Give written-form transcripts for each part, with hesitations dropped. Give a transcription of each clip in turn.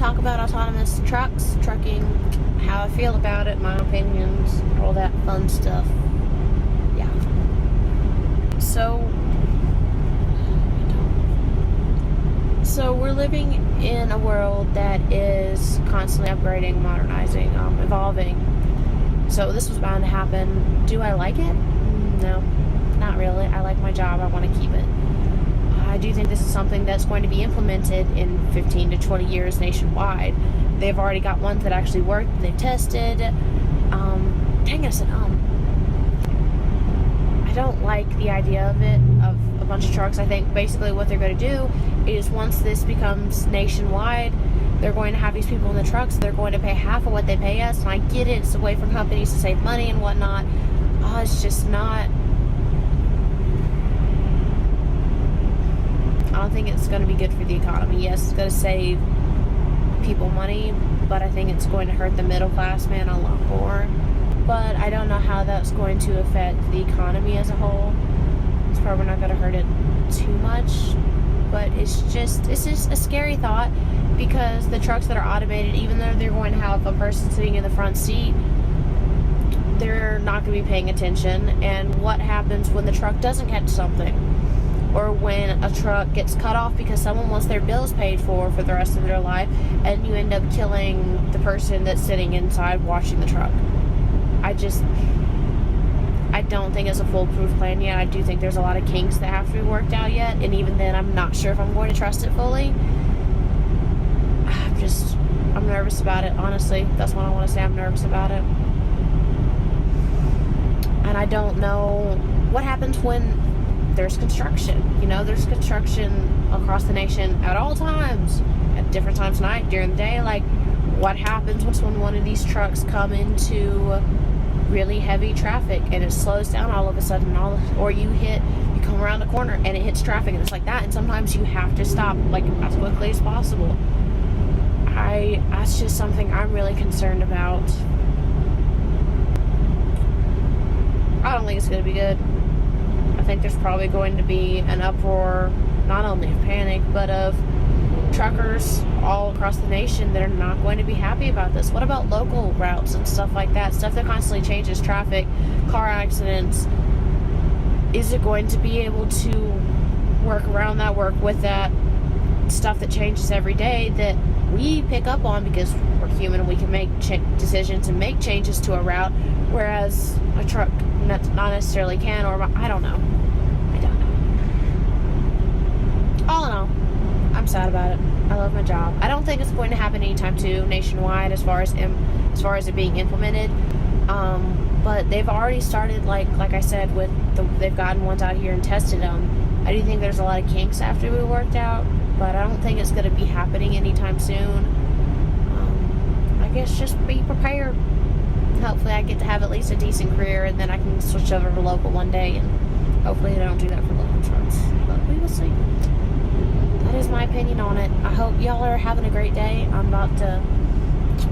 talk about autonomous trucks, trucking, how I feel about it, my opinions, all that fun stuff. Yeah. So we're living in a world that is constantly upgrading, modernizing, evolving. So this was bound to happen. Do I like it? No, not really. I like my job. I want to keep it. I do think this is something that's going to be implemented in 15 to 20 years nationwide. They've already got ones that actually work. They've tested. Dang, I said I don't like the idea of it, of a bunch of trucks. I think basically what they're going to do is once this becomes nationwide, they're going to have these people in the trucks. They're going to pay half of what they pay us. And I get it. It's a way for companies to save money and whatnot. It's just not... I don't think it's going to be good for the economy. Yes, it's going to save people money, but I think it's going to hurt the middle class man a lot more. But I don't know how that's going to affect the economy as a whole. It's probably not going to hurt it too much, but it's just a scary thought, because the trucks that are automated, even though they're going to have a person sitting in the front seat, they're not going to be paying attention. And what happens when the truck doesn't catch something? Or when a truck gets cut off because someone wants their bills paid for the rest of their life, and you end up killing the person that's sitting inside watching the truck. I don't think it's a foolproof plan yet. I do think there's a lot of kinks that have to be worked out yet, and even then I'm not sure if I'm going to trust it fully. I'm nervous about it, honestly. That's what I want to say. I'm nervous about it. And I don't know what happens when there's construction. There's construction across the nation at all times, at different times of night, during the day. Like, what happens when one of these trucks come into really heavy traffic and it slows down all of a sudden, or you come around the corner and it hits traffic and it's like that, and sometimes you have to stop like as quickly as possible. That's just something I'm really concerned about. I don't think it's going to be good. I think there's probably going to be an uproar, not only of panic, but of truckers all across the nation that are not going to be happy about this. What about local routes and stuff like that? Stuff that constantly changes traffic, car accidents. Is it going to be able to work around that, work with that stuff that changes every day that we pick up on because we're human and we can make decisions and make changes to a route, whereas a truck not necessarily can, or I don't know. All in all, I'm sad about it. I love my job. I don't think it's going to happen anytime soon nationwide as far as it being implemented. But they've already started, like I said, they've gotten ones out here and tested them. I do think there's a lot of kinks that have to be worked out, but I don't think it's going to be happening anytime soon. I guess just be prepared. Hopefully I get to have at least a decent career, and then I can switch over to local one day, and hopefully they don't do that for local trucks. But we will see. That is my opinion on it. I hope y'all are having a great day. I'm about to...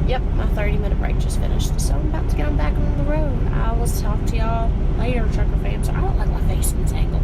Yep, my 30-minute break just finished, so I'm about to get on back on the road. I will talk to y'all later, trucker fans. I don't like my face in this angle.